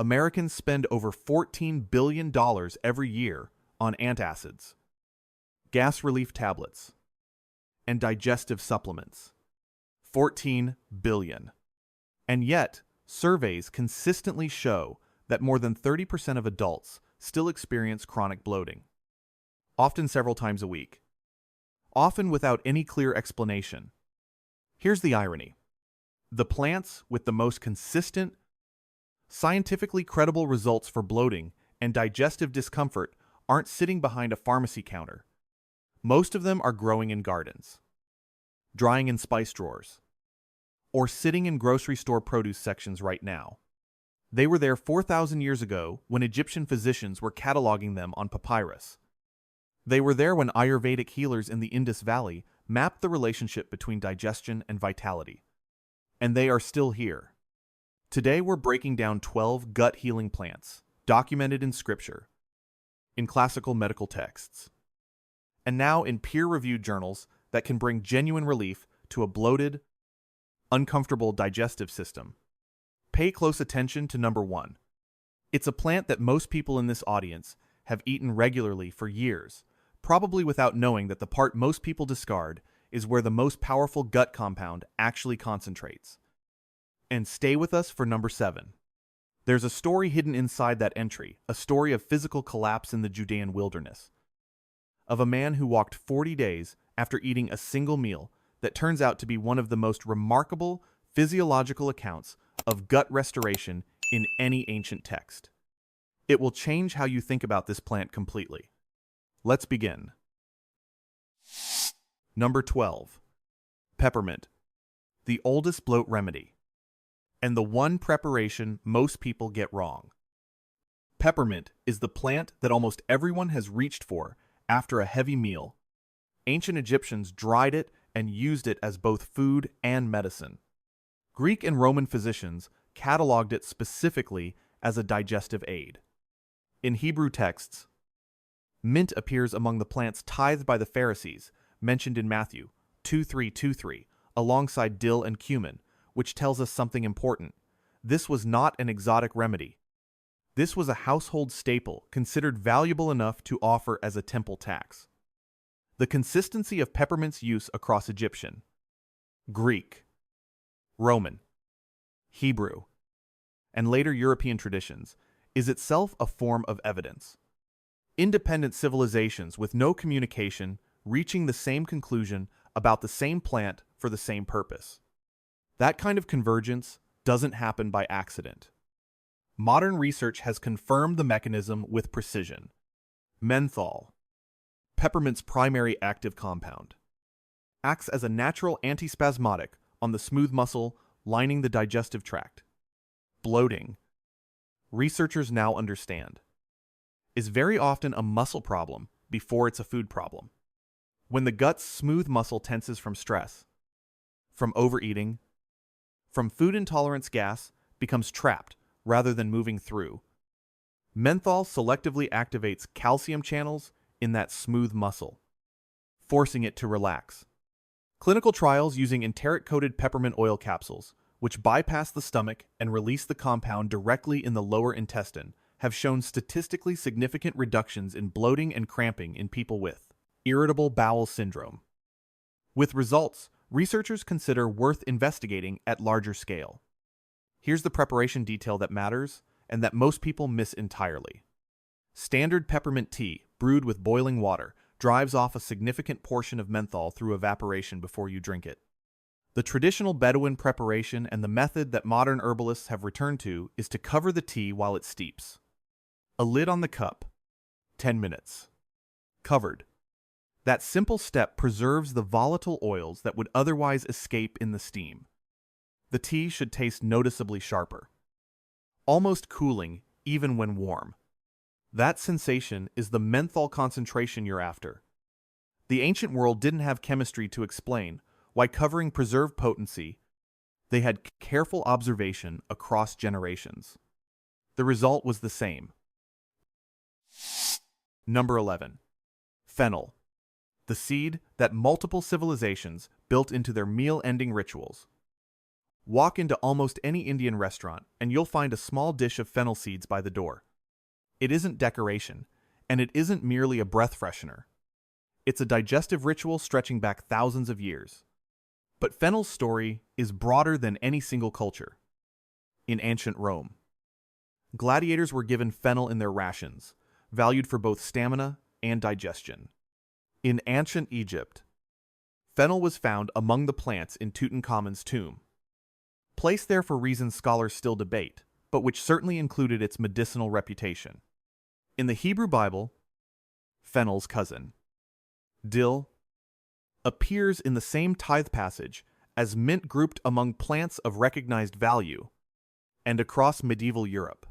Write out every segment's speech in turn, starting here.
Americans spend over $14 billion every year on antacids, gas relief tablets, and digestive supplements. 14 billion. And yet, surveys consistently show that more than 30% of adults still experience chronic bloating, often several times a week, often without any clear explanation. Here's the irony. The plants with the most consistent, scientifically credible results for bloating and digestive discomfort aren't sitting behind a pharmacy counter. Most of them are growing in gardens, drying in spice drawers, or sitting in grocery store produce sections right now. They were there 4,000 years ago when Egyptian physicians were cataloging them on papyrus. They were there when Ayurvedic healers in the Indus Valley mapped the relationship between digestion and vitality. And they are still here. Today we're breaking down 12 gut-healing plants, documented in scripture, in classical medical texts, and now in peer-reviewed journals that can bring genuine relief to a bloated, uncomfortable digestive system. Pay close attention to number 1. It's a plant that most people in this audience have eaten regularly for years, probably without knowing that the part most people discard is where the most powerful gut compound actually concentrates. And stay with us for number 7. There's a story hidden inside that entry, a story of physical collapse in the Judean wilderness, of a man who walked 40 days after eating a single meal that turns out to be one of the most remarkable physiological accounts of gut restoration in any ancient text. It will change how you think about this plant completely. Let's begin. Number 12. Peppermint, the oldest bloat remedy, and the one preparation most people get wrong. Peppermint is the plant that almost everyone has reached for after a heavy meal. Ancient Egyptians dried it and used it as both food and medicine. Greek and Roman physicians cataloged it specifically as a digestive aid. In Hebrew texts, mint appears among the plants tithed by the Pharisees, mentioned in Matthew 23:23, alongside dill and cumin, which tells us something important. This was not an exotic remedy. This was a household staple considered valuable enough to offer as a temple tax. The consistency of peppermint's use across Egyptian, Greek, Roman, Hebrew, and later European traditions is itself a form of evidence. Independent civilizations with no communication reaching the same conclusion about the same plant for the same purpose. That kind of convergence doesn't happen by accident. Modern research has confirmed the mechanism with precision. Menthol, peppermint's primary active compound, acts as a natural antispasmodic on the smooth muscle lining the digestive tract. Bloating, researchers now understand, is very often a muscle problem before it's a food problem. When the gut's smooth muscle tenses from stress, from overeating, from food intolerance, gas becomes trapped rather than moving through. Menthol selectively activates calcium channels in that smooth muscle, forcing it to relax. Clinical trials using enteric-coated peppermint oil capsules, which bypass the stomach and release the compound directly in the lower intestine, have shown statistically significant reductions in bloating and cramping in people with irritable bowel syndrome. With results researchers consider worth investigating at larger scale. Here's the preparation detail that matters and that most people miss entirely. Standard peppermint tea, brewed with boiling water, drives off a significant portion of menthol through evaporation before you drink it. The traditional Bedouin preparation and the method that modern herbalists have returned to is to cover the tea while it steeps. A lid on the cup. 10 minutes. Covered. That simple step preserves the volatile oils that would otherwise escape in the steam. The tea should taste noticeably sharper, almost cooling even when warm. That sensation is the menthol concentration you're after. The ancient world didn't have chemistry to explain why covering preserved potency. They had careful observation across generations. The result was the same. Number 11. Fennel, the seed that multiple civilizations built into their meal-ending rituals. Walk into almost any Indian restaurant and you'll find a small dish of fennel seeds by the door. It isn't decoration, and it isn't merely a breath freshener. It's a digestive ritual stretching back thousands of years. But fennel's story is broader than any single culture. In ancient Rome, gladiators were given fennel in their rations, valued for both stamina and digestion. In ancient Egypt, fennel was found among the plants in Tutankhamun's tomb, placed there for reasons scholars still debate, but which certainly included its medicinal reputation. In the Hebrew Bible, fennel's cousin, dill, appears in the same tithe passage as mint grouped among plants of recognized value, and across medieval Europe.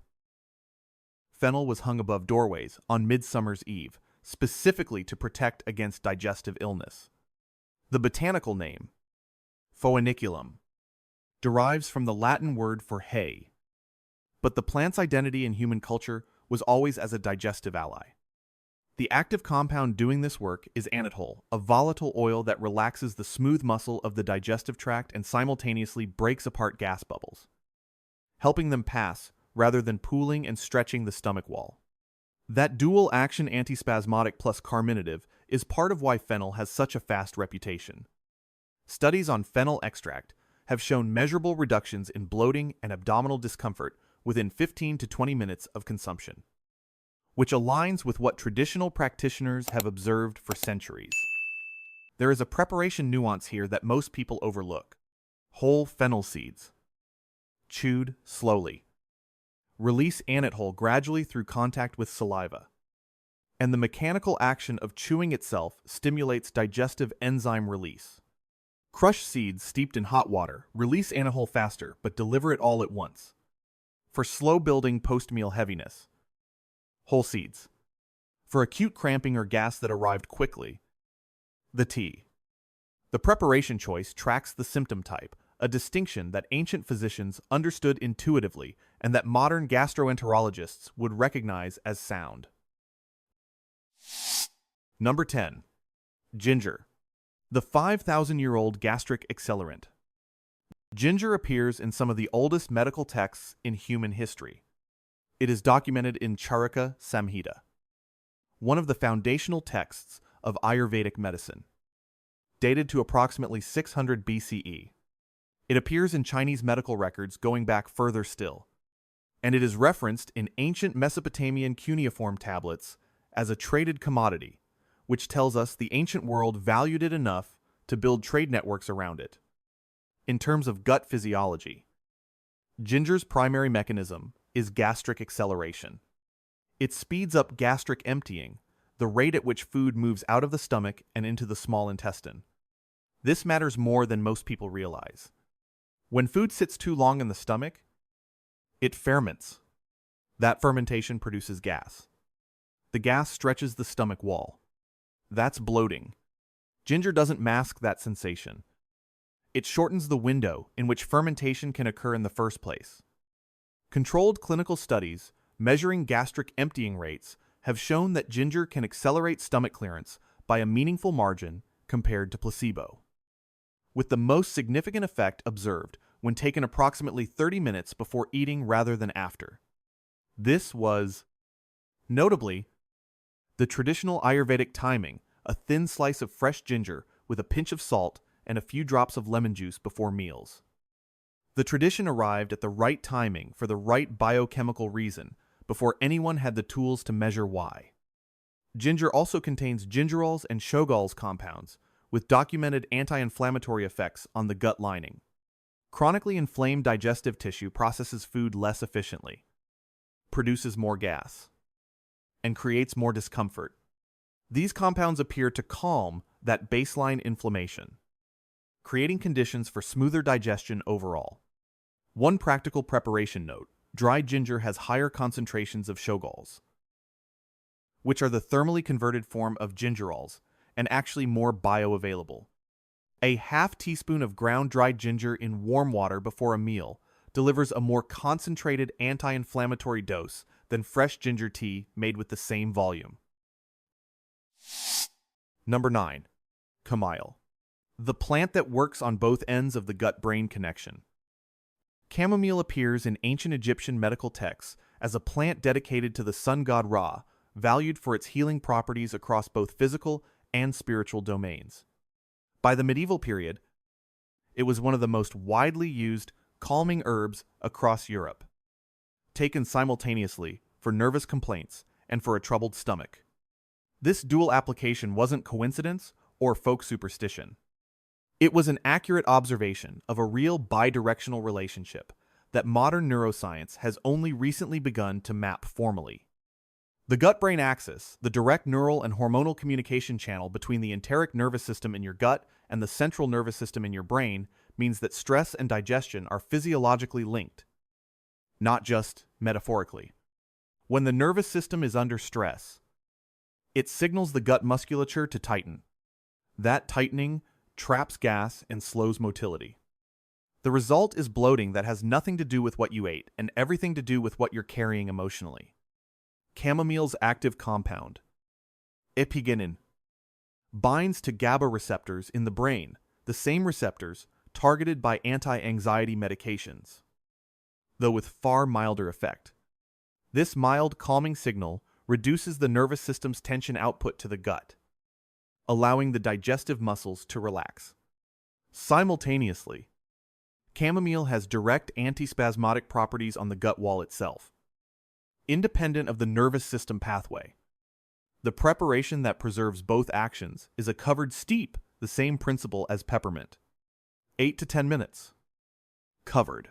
Fennel was hung above doorways on Midsummer's Eve, specifically to protect against digestive illness. The botanical name, Phoeniculum, derives from the Latin word for hay, but the plant's identity in human culture was always as a digestive ally. The active compound doing this work is anethole, a volatile oil that relaxes the smooth muscle of the digestive tract and simultaneously breaks apart gas bubbles, helping them pass rather than pooling and stretching the stomach wall. That dual-action antispasmodic plus carminative is part of why fennel has such a fast reputation. Studies on fennel extract have shown measurable reductions in bloating and abdominal discomfort within 15 to 20 minutes of consumption, which aligns with what traditional practitioners have observed for centuries. There is a preparation nuance here that most people overlook. Whole fennel seeds, chewed slowly, release anethole gradually through contact with saliva, and the mechanical action of chewing itself stimulates digestive enzyme release. Crushed seeds steeped in hot water release anethole faster but deliver it all at once, for slow-building post-meal heaviness. Whole seeds, for acute cramping or gas that arrived quickly. The tea. The preparation choice tracks the symptom type, a distinction that ancient physicians understood intuitively and that modern gastroenterologists would recognize as sound. Number 10. Ginger, the 5,000-year-old gastric accelerant. Ginger appears in some of the oldest medical texts in human history. It is documented in Charaka Samhita, one of the foundational texts of Ayurvedic medicine, dated to approximately 600 BCE. It appears in Chinese medical records going back further still, and it is referenced in ancient Mesopotamian cuneiform tablets as a traded commodity, which tells us the ancient world valued it enough to build trade networks around it. In terms of gut physiology, ginger's primary mechanism is gastric acceleration. It speeds up gastric emptying, the rate at which food moves out of the stomach and into the small intestine. This matters more than most people realize. When food sits too long in the stomach, it ferments. That fermentation produces gas. The gas stretches the stomach wall. That's bloating. Ginger doesn't mask that sensation. It shortens the window in which fermentation can occur in the first place. Controlled clinical studies measuring gastric emptying rates have shown that ginger can accelerate stomach clearance by a meaningful margin compared to placebo, with the most significant effect observed when taken approximately 30 minutes before eating rather than after. This was, notably, the traditional Ayurvedic timing, a thin slice of fresh ginger with a pinch of salt and a few drops of lemon juice before meals. The tradition arrived at the right timing for the right biochemical reason before anyone had the tools to measure why. Ginger also contains gingerols and shogols compounds with documented anti-inflammatory effects on the gut lining. Chronically inflamed digestive tissue processes food less efficiently, produces more gas, and creates more discomfort. These compounds appear to calm that baseline inflammation, creating conditions for smoother digestion overall. One practical preparation note: dried ginger has higher concentrations of shogols, which are the thermally converted form of gingerols and actually more bioavailable. A half teaspoon of ground dried ginger in warm water before a meal delivers a more concentrated anti-inflammatory dose than fresh ginger tea made with the same volume. Number 9. Chamomile, the plant that works on both ends of the gut-brain connection. Chamomile appears in ancient Egyptian medical texts as a plant dedicated to the sun god Ra, valued for its healing properties across both physical and spiritual domains. By the medieval period, it was one of the most widely used calming herbs across Europe, taken simultaneously for nervous complaints and for a troubled stomach. This dual application wasn't coincidence or folk superstition. It was an accurate observation of a real bidirectional relationship that modern neuroscience has only recently begun to map formally. The gut-brain axis, the direct neural and hormonal communication channel between the enteric nervous system in your gut and the central nervous system in your brain, means that stress and digestion are physiologically linked, not just metaphorically. When the nervous system is under stress, it signals the gut musculature to tighten. That tightening traps gas and slows motility. The result is bloating that has nothing to do with what you ate and everything to do with what you're carrying emotionally. Chamomile's active compound, epigenin, binds to GABA receptors in the brain, the same receptors targeted by anti-anxiety medications, though with far milder effect. This mild calming signal reduces the nervous system's tension output to the gut, allowing the digestive muscles to relax. Simultaneously, chamomile has direct antispasmodic properties on the gut wall itself, independent of the nervous system pathway. The preparation that preserves both actions is a covered steep, the same principle as peppermint. 8 to 10 minutes. Covered.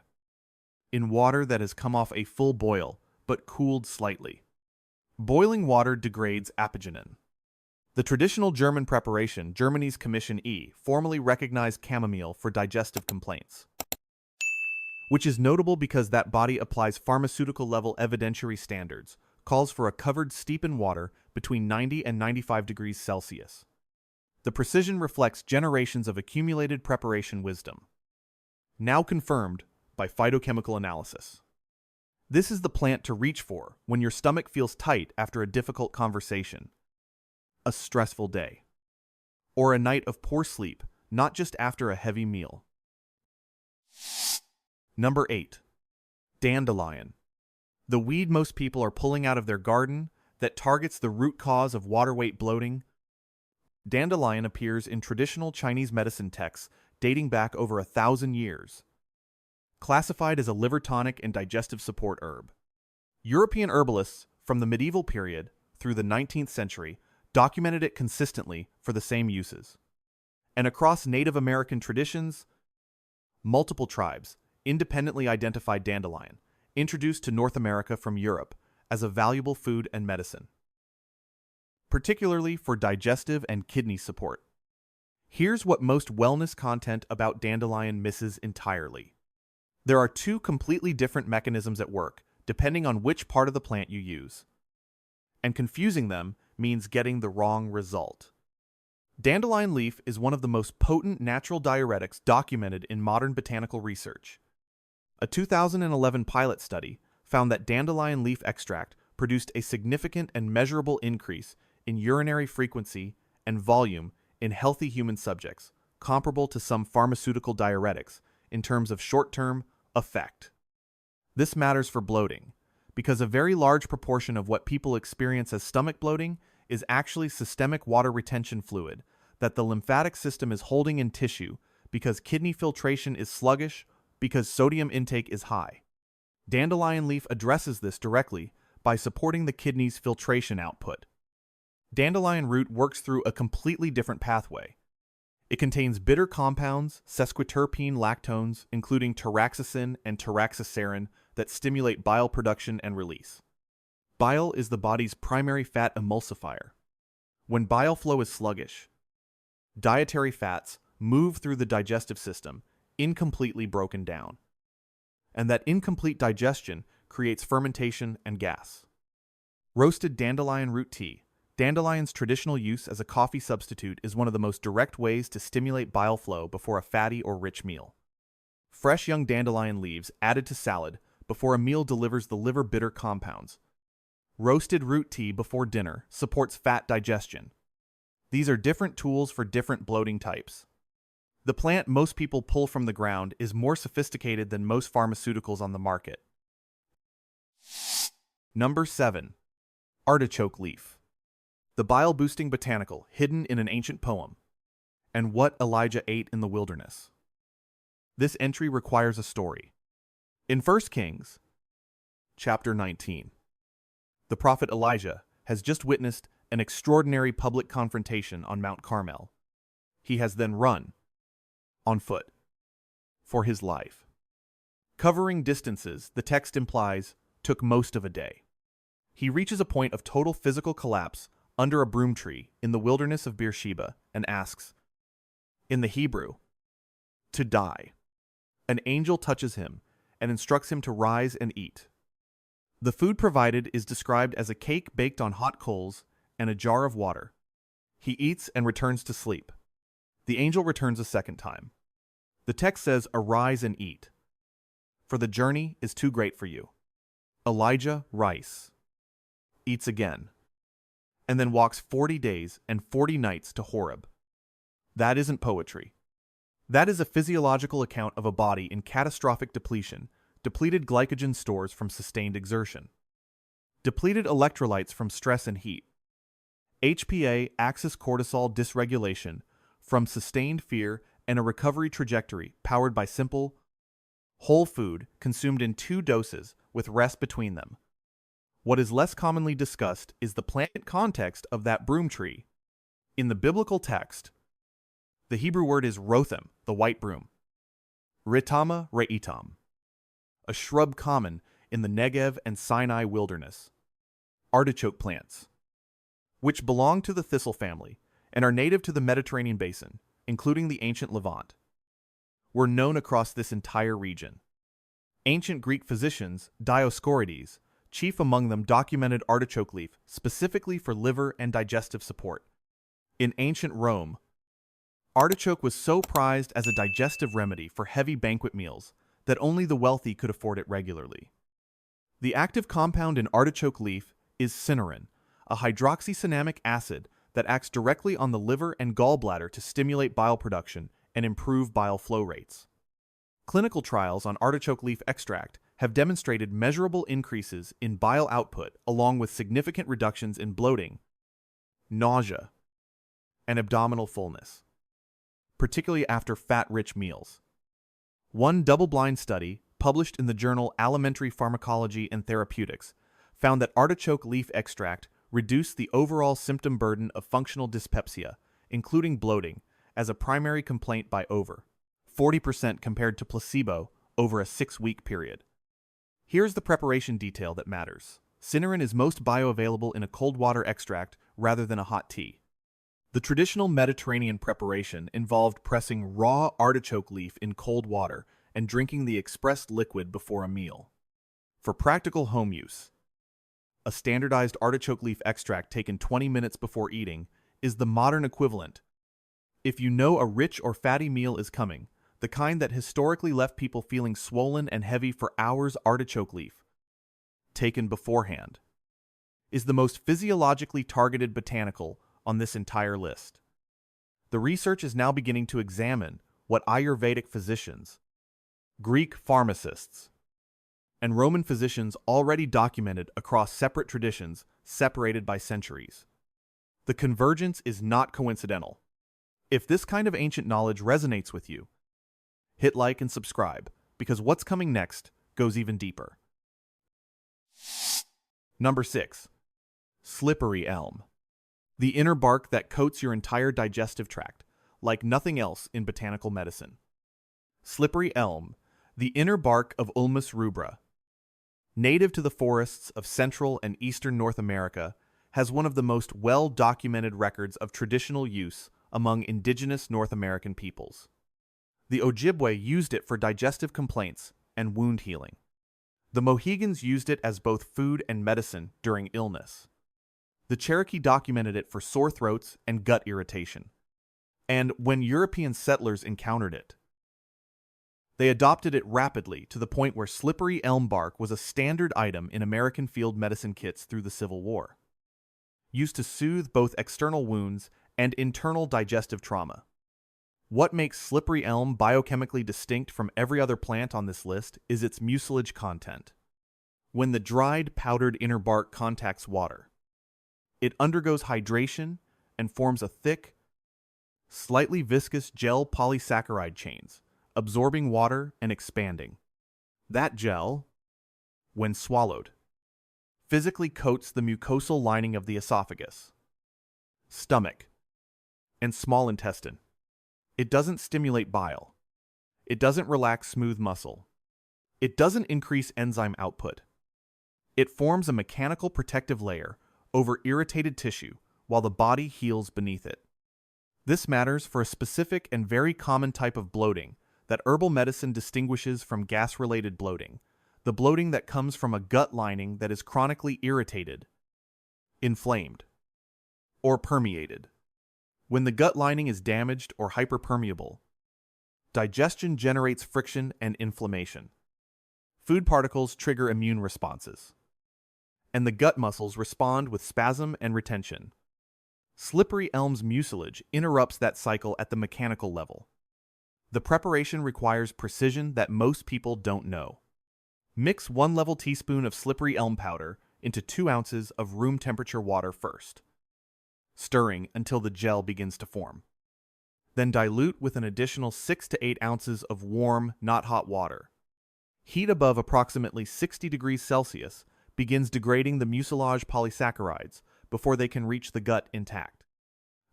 In water that has come off a full boil, but cooled slightly. Boiling water degrades apigenin. The traditional German preparation, Germany's Commission E, formally recognized chamomile for digestive complaints, which is notable because that body applies pharmaceutical-level evidentiary standards, calls for a covered steep in water between 90 and 95 degrees Celsius. The precision reflects generations of accumulated preparation wisdom, now confirmed by phytochemical analysis. This is the plant to reach for when your stomach feels tight after a difficult conversation, a stressful day, or a night of poor sleep, not just after a heavy meal. Number 8. Dandelion. The weed most people are pulling out of their garden that targets the root cause of water weight bloating. Dandelion appears in traditional Chinese medicine texts dating back over 1,000 years, classified as a liver tonic and digestive support herb. European herbalists from the medieval period through the 19th century documented it consistently for the same uses. And across Native American traditions, multiple tribes independently identified dandelion, introduced to North America from Europe, as a valuable food and medicine, particularly for digestive and kidney support. Here's what most wellness content about dandelion misses entirely. There are two completely different mechanisms at work, depending on which part of the plant you use. And confusing them means getting the wrong result. Dandelion leaf is one of the most potent natural diuretics documented in modern botanical research. A 2011 pilot study found that dandelion leaf extract produced a significant and measurable increase in urinary frequency and volume in healthy human subjects, comparable to some pharmaceutical diuretics in terms of short-term effect. This matters for bloating, because a very large proportion of what people experience as stomach bloating is actually systemic water retention fluid that the lymphatic system is holding in tissue because kidney filtration is sluggish, because sodium intake is high. Dandelion leaf addresses this directly by supporting the kidney's filtration output. Dandelion root works through a completely different pathway. It contains bitter compounds, sesquiterpene lactones, including taraxacin and taraxacerin, that stimulate bile production and release. Bile is the body's primary fat emulsifier. When bile flow is sluggish, dietary fats move through the digestive system, incompletely broken down. And that incomplete digestion creates fermentation and gas. Roasted dandelion root tea. Dandelion's traditional use as a coffee substitute is one of the most direct ways to stimulate bile flow before a fatty or rich meal. Fresh young dandelion leaves added to salad before a meal delivers the liver bitter compounds. Roasted root tea before dinner supports fat digestion. These are different tools for different bloating types. The plant most people pull from the ground is more sophisticated than most pharmaceuticals on the market. Number 7. Artichoke leaf. The bile-boosting botanical hidden in an ancient poem, and what Elijah ate in the wilderness. This entry requires a story. In 1 Kings, chapter 19, the prophet Elijah has just witnessed an extraordinary public confrontation on Mount Carmel. He has then run, on foot, for his life. Covering distances, the text implies, took most of a day. He reaches a point of total physical collapse under a broom tree in the wilderness of Beersheba and asks, in the Hebrew, to die. An angel touches him and instructs him to rise and eat. The food provided is described as a cake baked on hot coals and a jar of water. He eats and returns to sleep. The angel returns a second time. The text says, arise and eat, for the journey is too great for you. Elijah rice, eats again, and then walks 40 days and 40 nights to Horeb. That isn't poetry. That is a physiological account of a body in catastrophic depletion, depleted glycogen stores from sustained exertion, depleted electrolytes from stress and heat, HPA axis cortisol dysregulation from sustained fear, and a recovery trajectory powered by simple, whole food consumed in 2 doses with rest between them. What is less commonly discussed is the plant context of that broom tree. In the biblical text, the Hebrew word is rotham, the white broom. Ritama reitam, a shrub common in the Negev and Sinai wilderness. Artichoke plants, which belong to the thistle family and are native to the Mediterranean basin, including the ancient Levant, were known across this entire region. Ancient Greek physicians, Dioscorides, chief among them, documented artichoke leaf specifically for liver and digestive support. In ancient Rome, artichoke was so prized as a digestive remedy for heavy banquet meals that only the wealthy could afford it regularly. The active compound in artichoke leaf is cynarin, a hydroxycinnamic acid that acts directly on the liver and gallbladder to stimulate bile production and improve bile flow rates. Clinical trials on artichoke leaf extract have demonstrated measurable increases in bile output along with significant reductions in bloating, nausea, and abdominal fullness, particularly after fat-rich meals. One double-blind study, published in the journal Alimentary Pharmacology and Therapeutics, found that artichoke leaf extract reduced the overall symptom burden of functional dyspepsia, including bloating, as a primary complaint by over 40% compared to placebo over a 6-week period. Here's the preparation detail that matters. Cynarin is most bioavailable in a cold water extract rather than a hot tea. The traditional Mediterranean preparation involved pressing raw artichoke leaf in cold water and drinking the expressed liquid before a meal. For practical home use, a standardized artichoke leaf extract taken 20 minutes before eating is the modern equivalent. If you know a rich or fatty meal is coming, the kind that historically left people feeling swollen and heavy for hours, artichoke leaf, taken beforehand, is the most physiologically targeted botanical on this entire list. The research is now beginning to examine what Ayurvedic physicians, Greek pharmacists, and Roman physicians already documented across separate traditions separated by centuries. The convergence is not coincidental. If this kind of ancient knowledge resonates with you, hit like and subscribe, because what's coming next goes even deeper. Number 6. Slippery elm. The inner bark that coats your entire digestive tract, like nothing else in botanical medicine. Slippery elm, the inner bark of Ulmus rubra, native to the forests of Central and Eastern North America, has one of the most well-documented records of traditional use among indigenous North American peoples. The Ojibwe used it for digestive complaints and wound healing. The Mohegans used it as both food and medicine during illness. The Cherokee documented it for sore throats and gut irritation. And when European settlers encountered it, they adopted it rapidly to the point where slippery elm bark was a standard item in American field medicine kits through the Civil War, used to soothe both external wounds and internal digestive trauma. What makes slippery elm biochemically distinct from every other plant on this list is its mucilage content. When the dried, powdered inner bark contacts water, it undergoes hydration and forms a thick, slightly viscous gel polysaccharide chains, absorbing water and expanding. That gel, when swallowed, physically coats the mucosal lining of the esophagus, stomach, and small intestine. It doesn't stimulate bile. It doesn't relax smooth muscle. It doesn't increase enzyme output. It forms a mechanical protective layer over irritated tissue while the body heals beneath it. This matters for a specific and very common type of bloating that herbal medicine distinguishes from gas-related bloating, the bloating that comes from a gut lining that is chronically irritated, inflamed, or permeated. When the gut lining is damaged or hyperpermeable, digestion generates friction and inflammation. Food particles trigger immune responses, and the gut muscles respond with spasm and retention. Slippery elm's mucilage interrupts that cycle at the mechanical level. The preparation requires precision that most people don't know. Mix 1 level teaspoon of slippery elm powder into 2 ounces of room temperature water first, stirring until the gel begins to form. Then dilute with an additional 6 to 8 ounces of warm, not hot water. Heat above approximately 60 degrees Celsius begins degrading the mucilage polysaccharides before they can reach the gut intact.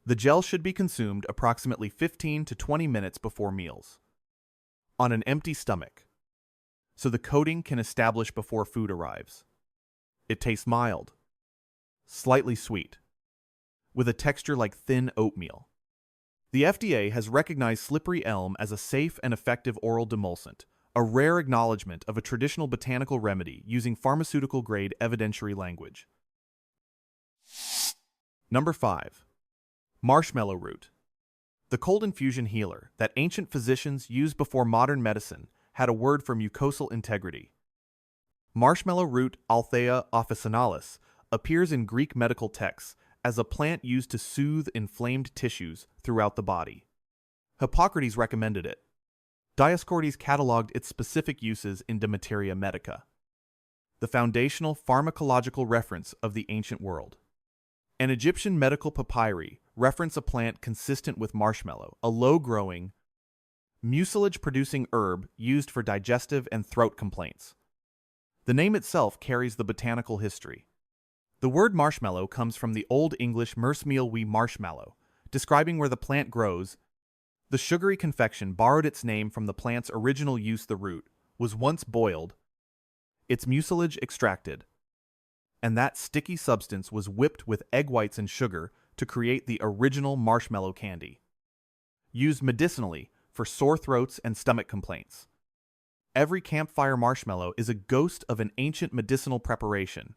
The gel should be consumed approximately 15 to 20 minutes before meals, on an empty stomach, so the coating can establish before food arrives. It tastes mild, slightly sweet, with a texture like thin oatmeal. The FDA has recognized slippery elm as a safe and effective oral demulcent, a rare acknowledgement of a traditional botanical remedy using pharmaceutical-grade evidentiary language. Number 5. Marshmallow root. The cold infusion healer that ancient physicians used before modern medicine had a word for mucosal integrity. Marshmallow root Althea officinalis appears in Greek medical texts as a plant used to soothe inflamed tissues throughout the body. Hippocrates recommended it. Dioscorides cataloged its specific uses in De Materia Medica, the foundational pharmacological reference of the ancient world. An Egyptian medical papyri reference a plant consistent with marshmallow, a low-growing, mucilage-producing herb used for digestive and throat complaints. The name itself carries the botanical history. The word marshmallow comes from the Old English mersmeal we marshmallow, describing where the plant grows. The sugary confection borrowed its name from the plant's original use. The root was once boiled, its mucilage extracted, and that sticky substance was whipped with egg whites and sugar to create the original marshmallow candy, used medicinally for sore throats and stomach complaints. Every campfire marshmallow is a ghost of an ancient medicinal preparation.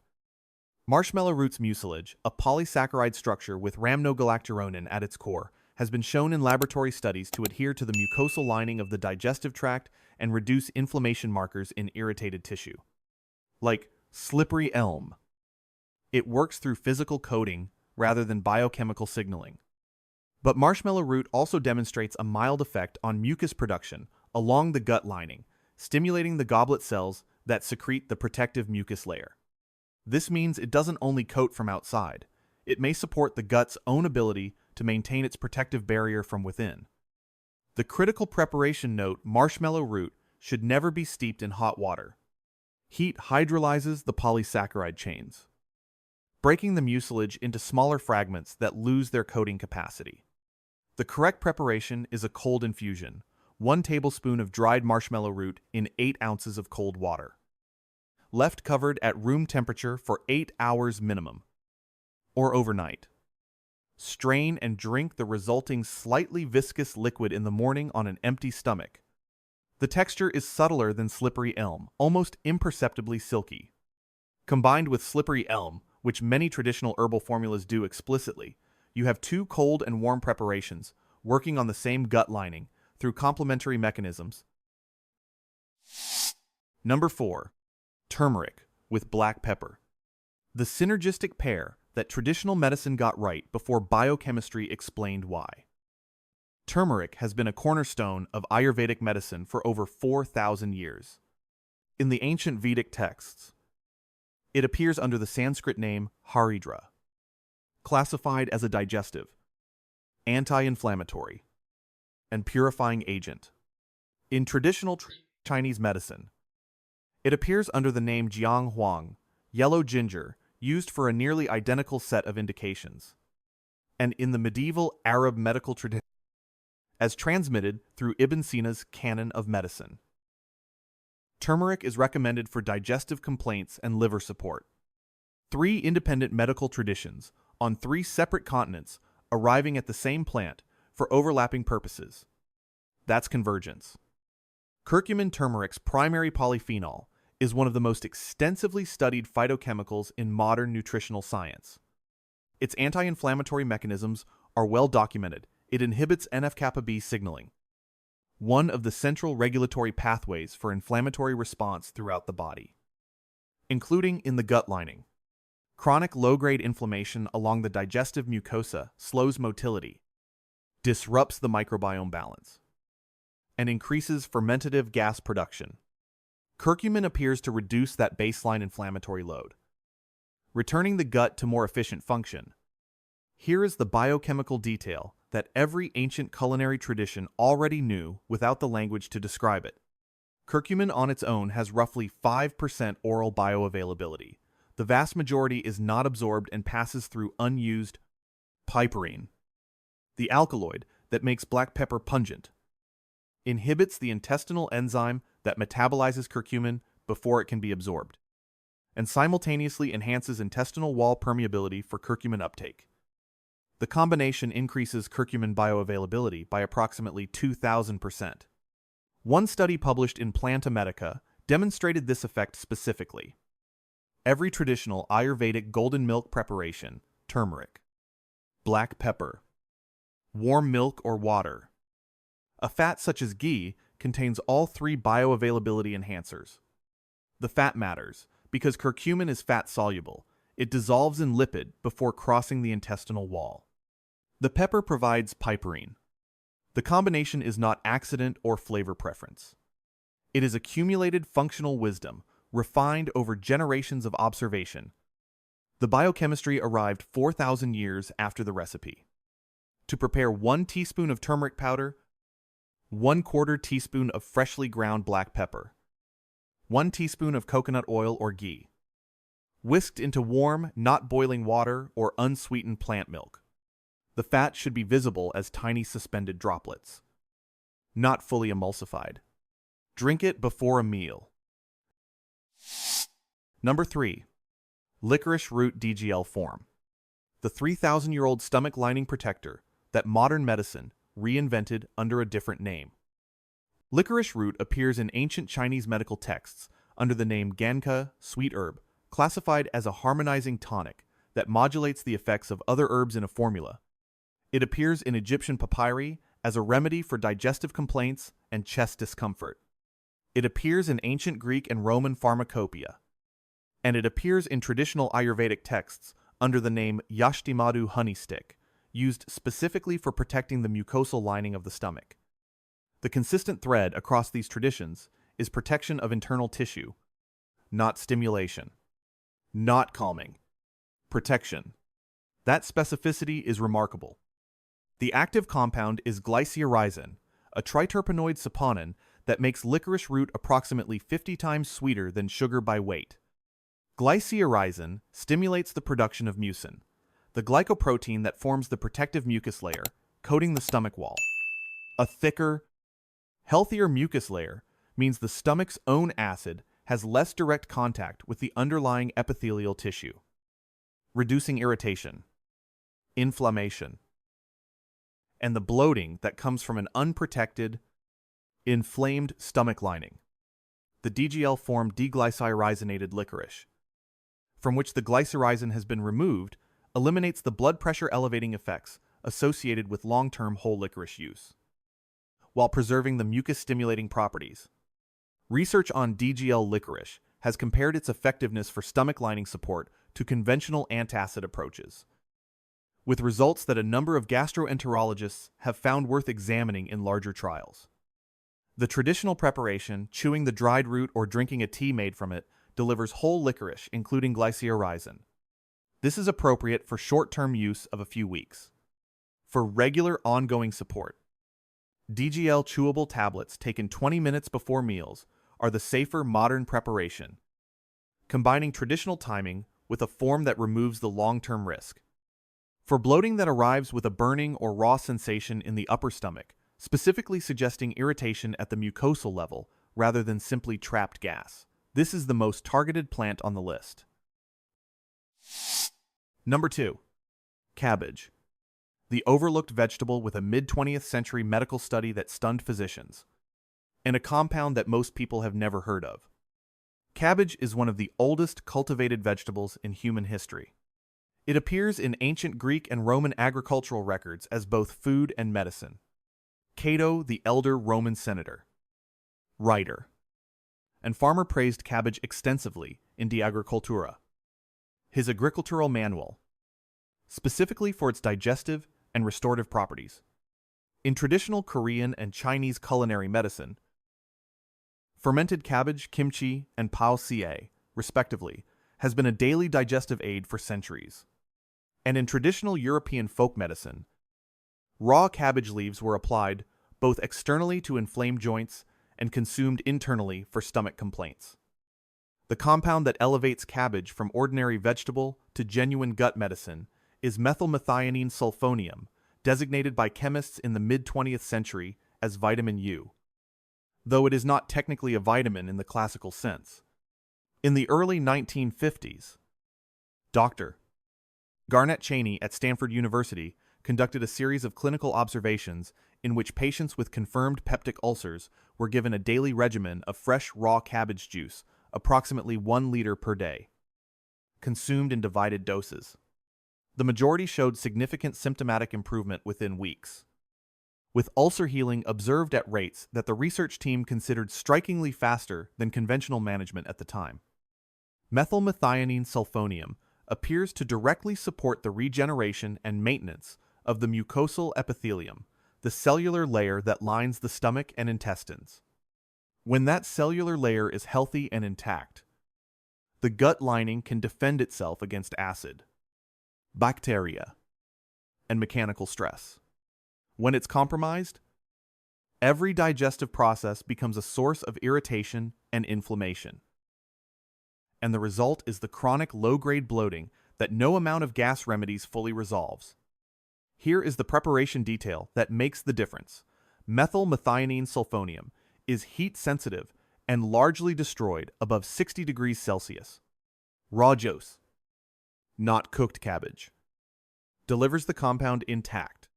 Marshmallow root's mucilage, a polysaccharide structure with rhamnogalacturonin at its core, has been shown in laboratory studies to adhere to the mucosal lining of the digestive tract and reduce inflammation markers in irritated tissue. Like slippery elm, it works through physical coating rather than biochemical signaling. But marshmallow root also demonstrates a mild effect on mucus production along the gut lining, stimulating the goblet cells that secrete the protective mucus layer. This means it doesn't only coat from outside, it may support the gut's own ability to maintain its protective barrier from within. The critical preparation note: marshmallow root should never be steeped in hot water. Heat hydrolyzes the polysaccharide chains, breaking the mucilage into smaller fragments that lose their coating capacity. The correct preparation is a cold infusion: 1 tablespoon of dried marshmallow root in 8 ounces of cold water, left covered at room temperature for 8 hours minimum, or overnight. Strain and drink the resulting slightly viscous liquid in the morning on an empty stomach. The texture is subtler than slippery elm, almost imperceptibly silky. Combined with slippery elm, which many traditional herbal formulas do explicitly, you have 2 cold and warm preparations working on the same gut lining through complementary mechanisms. Number 4. Turmeric with black pepper. The synergistic pair that traditional medicine got right before biochemistry explained why. Turmeric has been a cornerstone of Ayurvedic medicine for over 4,000 years. In the ancient Vedic texts, it appears under the Sanskrit name Haridra, classified as a digestive, anti-inflammatory, and purifying agent. In traditional Chinese medicine, it appears under the name Jiang Huang, yellow ginger, used for a nearly identical set of indications. And in the medieval Arab medical tradition, as transmitted through Ibn Sina's Canon of Medicine. Turmeric is recommended for digestive complaints and liver support. 3 independent medical traditions on 3 separate continents arriving at the same plant for overlapping purposes. That's convergence. Curcumin turmeric's primary polyphenol is one of the most extensively studied phytochemicals in modern nutritional science. Its anti-inflammatory mechanisms are well documented. It inhibits NF-kappa B signaling, one of the central regulatory pathways for inflammatory response throughout the body, including in the gut lining. Chronic low-grade inflammation along the digestive mucosa slows motility, disrupts the microbiome balance, and increases fermentative gas production. Curcumin appears to reduce that baseline inflammatory load, returning the gut to more efficient function. Here is the biochemical detail that every ancient culinary tradition already knew without the language to describe it. Curcumin on its own has roughly 5% oral bioavailability. The vast majority is not absorbed and passes through unused piperine, the alkaloid that makes black pepper pungent, inhibits the intestinal enzyme that metabolizes curcumin before it can be absorbed, and simultaneously enhances intestinal wall permeability for curcumin uptake. The combination increases curcumin bioavailability by approximately 2,000%. One study published in Planta Medica demonstrated this effect specifically. Every traditional Ayurvedic golden milk preparation, turmeric, black pepper, warm milk or water, a fat such as ghee contains all 3 bioavailability enhancers. The fat matters because curcumin is fat-soluble. It dissolves in lipid before crossing the intestinal wall. The pepper provides piperine. The combination is not accident or flavor preference. It is accumulated functional wisdom, refined over generations of observation. The biochemistry arrived 4,000 years after the recipe. To prepare 1 teaspoon of turmeric powder, 1/4 teaspoon of freshly ground black pepper, 1 teaspoon of coconut oil or ghee, whisked into warm, not boiling water or unsweetened plant milk. The fat should be visible as tiny suspended droplets, not fully emulsified. Drink it before a meal. Number 3. Licorice root DGL form. The 3,000-year-old stomach lining protector that modern medicine reinvented under a different name. Licorice root appears in ancient Chinese medical texts under the name ganka, sweet herb, classified as a harmonizing tonic that modulates the effects of other herbs in a formula. It appears in Egyptian papyri as a remedy for digestive complaints and chest discomfort. It appears in ancient Greek and Roman pharmacopoeia. And it appears in traditional Ayurvedic texts under the name Yashtimadu honey stick, used specifically for protecting the mucosal lining of the stomach. The consistent thread across these traditions is protection of internal tissue, not stimulation, not calming, protection. That specificity is remarkable. The active compound is glycyrrhizin, a triterpenoid saponin that makes licorice root approximately 50 times sweeter than sugar by weight. Glycyrrhizin stimulates the production of mucin, the glycoprotein that forms the protective mucus layer, coating the stomach wall. A thicker, healthier mucus layer means the stomach's own acid has less direct contact with the underlying epithelial tissue, reducing irritation, inflammation, and the bloating that comes from an unprotected, inflamed stomach lining. The DGL form deglycyrrhizinated licorice, from which the glycyrrhizin has been removed, eliminates the blood pressure elevating effects associated with long-term whole licorice use, while preserving the mucus-stimulating properties. Research on DGL licorice has compared its effectiveness for stomach lining support to conventional antacid approaches, with results that a number of gastroenterologists have found worth examining in larger trials. The traditional preparation, chewing the dried root or drinking a tea made from it, delivers whole licorice, including glycyrrhizin. This is appropriate for short-term use of a few weeks. For regular ongoing support, DGL chewable tablets taken 20 minutes before meals are the safer modern preparation, combining traditional timing with a form that removes the long-term risk. For bloating that arrives with a burning or raw sensation in the upper stomach, specifically suggesting irritation at the mucosal level rather than simply trapped gas, this is the most targeted plant on the list. Number 2. Cabbage. The overlooked vegetable with a mid-20th century medical study that stunned physicians, and a compound that most people have never heard of. Cabbage is one of the oldest cultivated vegetables in human history. It appears in ancient Greek and Roman agricultural records as both food and medicine. Cato, the elder Roman senator, writer, and farmer praised cabbage extensively in De Agricultura, his agricultural manual, specifically for its digestive and restorative properties. In traditional Korean and Chinese culinary medicine, fermented cabbage, kimchi, and pao sie, respectively, has been a daily digestive aid for centuries. And in traditional European folk medicine, raw cabbage leaves were applied both externally to inflamed joints and consumed internally for stomach complaints. The compound that elevates cabbage from ordinary vegetable to genuine gut medicine is methylmethionine sulfonium, designated by chemists in the mid-20th century as vitamin U, though it is not technically a vitamin in the classical sense. In the early 1950s, Dr. Garnett Cheney at Stanford University conducted a series of clinical observations in which patients with confirmed peptic ulcers were given a daily regimen of fresh raw cabbage juice, approximately 1 liter per day, consumed in divided doses. The majority showed significant symptomatic improvement within weeks, with ulcer healing observed at rates that the research team considered strikingly faster than conventional management at the time. Methylmethionine sulfonium appears to directly support the regeneration and maintenance of the mucosal epithelium, the cellular layer that lines the stomach and intestines. When that cellular layer is healthy and intact, the gut lining can defend itself against acid, bacteria, and mechanical stress. When it's compromised, every digestive process becomes a source of irritation and inflammation. And the result is the chronic low-grade bloating that no amount of gas remedies fully resolves. Here is the preparation detail that makes the difference. Methylmethionine sulfonium is heat-sensitive and largely destroyed above 60 degrees Celsius. Raw juice, not cooked cabbage, delivers the compound intact.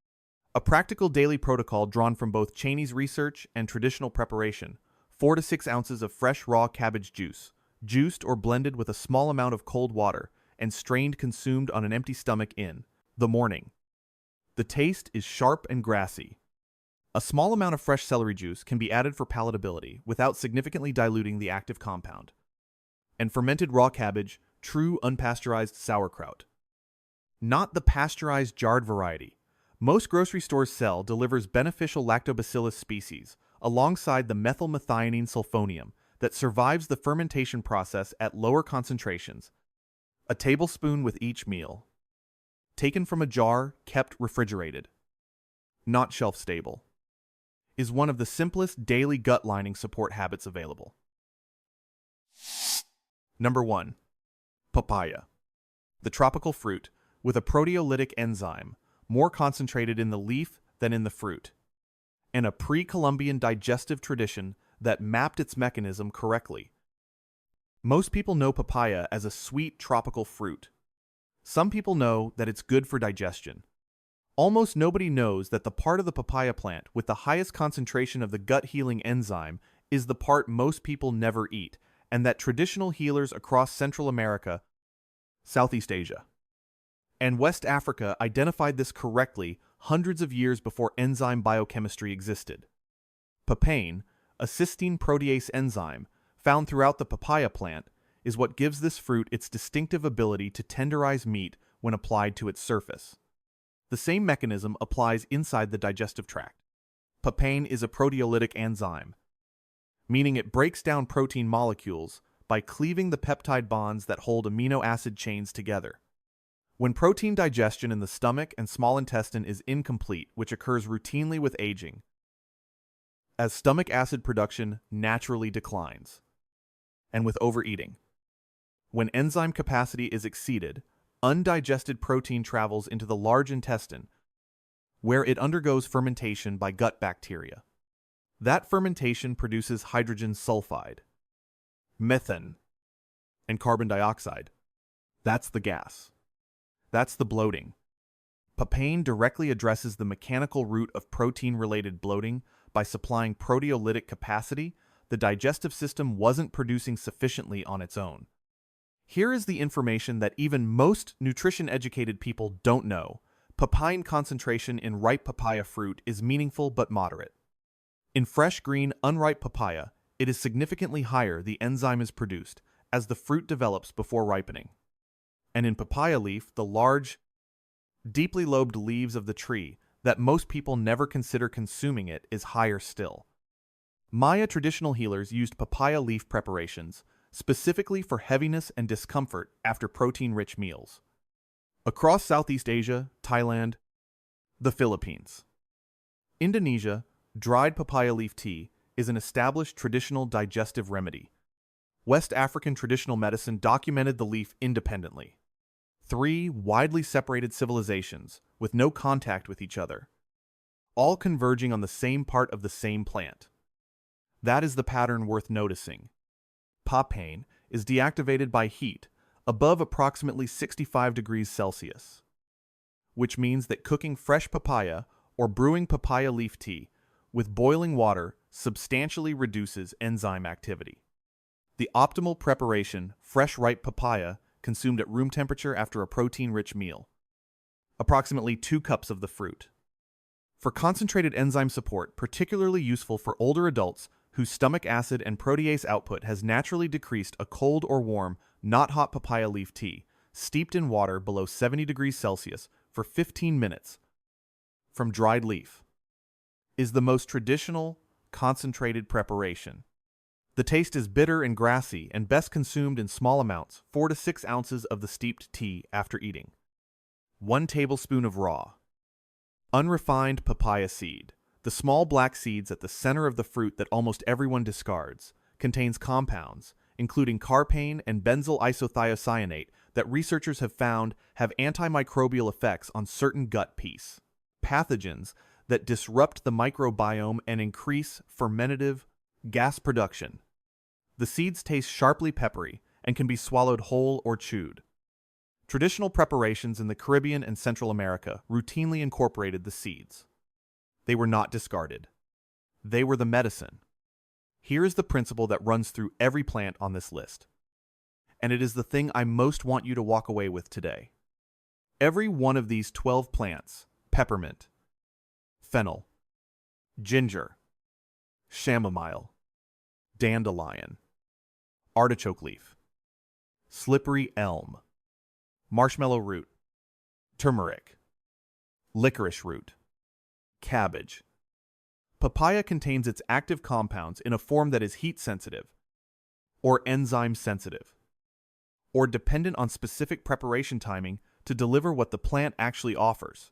A practical daily protocol drawn from both Cheney's research and traditional preparation: 4 to 6 ounces of fresh raw cabbage juice, juiced or blended with a small amount of cold water, and strained consumed on an empty stomach in the morning. The taste is sharp and grassy. A small amount of fresh celery juice can be added for palatability without significantly diluting the active compound. And fermented raw cabbage, true unpasteurized sauerkraut. Not the pasteurized jarred variety most grocery stores sell, delivers beneficial lactobacillus species alongside the methylmethionine sulfonium that survives the fermentation process at lower concentrations. A tablespoon with each meal. Taken from a jar, kept refrigerated. Not shelf-stable. Is one of the simplest daily gut lining support habits available. Number 1. Papaya. The tropical fruit with a proteolytic enzyme, more concentrated in the leaf than in the fruit, and a pre-Columbian digestive tradition that mapped its mechanism correctly. Most people know papaya as a sweet tropical fruit. Some people know that it's good for digestion. Almost nobody knows that the part of the papaya plant with the highest concentration of the gut-healing enzyme is the part most people never eat, and that traditional healers across Central America, Southeast Asia, and West Africa identified this correctly hundreds of years before enzyme biochemistry existed. Papain, a cysteine protease enzyme found throughout the papaya plant, is what gives this fruit its distinctive ability to tenderize meat when applied to its surface. The same mechanism applies inside the digestive tract. Papain is a proteolytic enzyme, meaning it breaks down protein molecules by cleaving the peptide bonds that hold amino acid chains together. When protein digestion in the stomach and small intestine is incomplete, which occurs routinely with aging, as stomach acid production naturally declines, and with overeating. When enzyme capacity is exceeded, undigested protein travels into the large intestine, where it undergoes fermentation by gut bacteria. That fermentation produces hydrogen sulfide, methane, and carbon dioxide. That's the gas. That's the bloating. Papain directly addresses the mechanical root of protein-related bloating by supplying proteolytic capacity the digestive system wasn't producing sufficiently on its own. Here is the information that even most nutrition-educated people don't know. Papain concentration in ripe papaya fruit is meaningful but moderate. In fresh, green, unripe papaya, it is significantly higher. The enzyme is produced as the fruit develops before ripening. And in papaya leaf, the large, deeply lobed leaves of the tree that most people never consider consuming it is higher still. Maya traditional healers used papaya leaf preparations specifically for heaviness and discomfort after protein-rich meals. Across Southeast Asia, Thailand, the Philippines, Indonesia, dried papaya leaf tea is an established traditional digestive remedy. West African traditional medicine documented the leaf independently. 3 widely separated civilizations with no contact with each other, all converging on the same part of the same plant. That is the pattern worth noticing. Papain is deactivated by heat above approximately 65 degrees Celsius, which means that cooking fresh papaya or brewing papaya leaf tea with boiling water substantially reduces enzyme activity. The optimal preparation: fresh ripe papaya consumed at room temperature after a protein-rich meal. Approximately 2 cups of the fruit. For concentrated enzyme support, particularly useful for older adults whose stomach acid and protease output has naturally decreased, a cold or warm, not hot papaya leaf tea, steeped in water below 70 degrees Celsius for 15 minutes from dried leaf, is the most traditional, concentrated preparation. The taste is bitter and grassy and best consumed in small amounts, 4 to 6 ounces of the steeped tea after eating. 1 tablespoon of raw, unrefined papaya seed. The small black seeds at the center of the fruit that almost everyone discards contains compounds, including carpane and benzyl isothiocyanate, that researchers have found have antimicrobial effects on certain gut peace pathogens that disrupt the microbiome and increase fermentative gas production. The seeds taste sharply peppery and can be swallowed whole or chewed. Traditional preparations in the Caribbean and Central America routinely incorporated the seeds. They were not discarded. They were the medicine. Here is the principle that runs through every plant on this list, and it is the thing I most want you to walk away with today. Every one of these 12 plants: peppermint, fennel, ginger, chamomile, dandelion, artichoke leaf, slippery elm, marshmallow root, turmeric, licorice root, cabbage. Papaya contains its active compounds in a form that is heat-sensitive, or enzyme-sensitive, or dependent on specific preparation timing to deliver what the plant actually offers.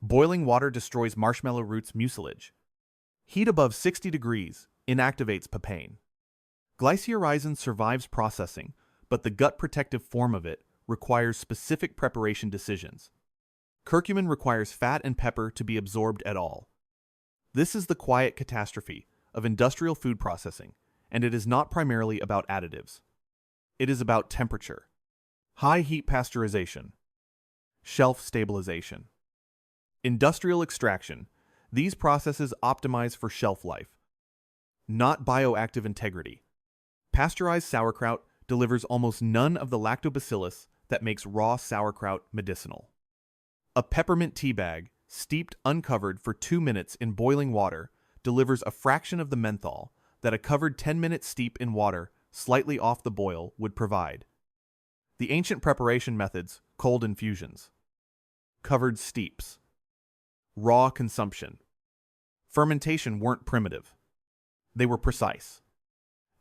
Boiling water destroys marshmallow root's mucilage. Heat above 60 degrees inactivates papain. Glycyrrhizin survives processing, but the gut-protective form of it requires specific preparation decisions. Curcumin requires fat and pepper to be absorbed at all. This is the quiet catastrophe of industrial food processing, and it is not primarily about additives. It is about temperature, high heat pasteurization, shelf stabilization, industrial extraction. These processes optimize for shelf life, not bioactive integrity. Pasteurized sauerkraut delivers almost none of the lactobacillus that makes raw sauerkraut medicinal. A peppermint tea bag, steeped uncovered for 2 minutes in boiling water, delivers a fraction of the menthol that a covered 10-minute steep in water slightly off the boil would provide. The ancient preparation methods: cold infusions. covered steeps. Raw consumption. Fermentation weren't primitive. They were precise.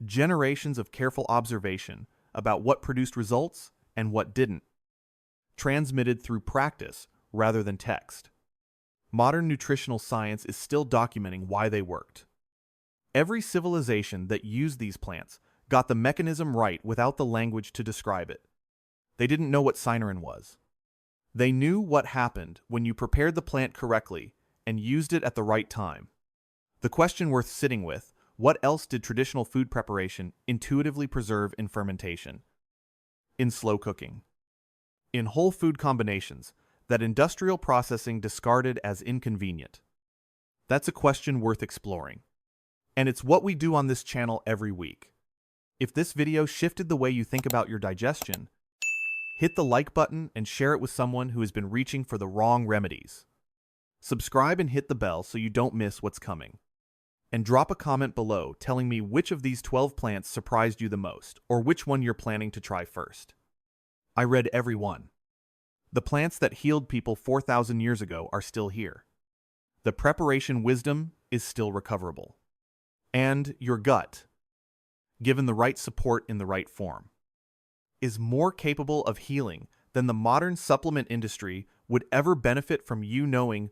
Generations of careful observation about what produced results and what didn't, transmitted through practice rather than text. Modern nutritional science is still documenting why they worked. Every civilization that used these plants got the mechanism right without the language to describe it. They didn't know what cynarin was. They knew what happened when you prepared the plant correctly and used it at the right time. The question worth sitting with: what else did traditional food preparation intuitively preserve in fermentation? In slow cooking. In whole food combinations that industrial processing discarded as inconvenient. That's a question worth exploring. And it's what we do on this channel every week. If this video shifted the way you think about your digestion, hit the like button and share it with someone who has been reaching for the wrong remedies. Subscribe and hit the bell so you don't miss what's coming. And drop a comment below telling me which of these 12 plants surprised you the most, or which one you're planning to try first. I read every one. The plants that healed people 4,000 years ago are still here. The preparation wisdom is still recoverable. And your gut, given the right support in the right form, is more capable of healing than the modern supplement industry would ever benefit from you knowing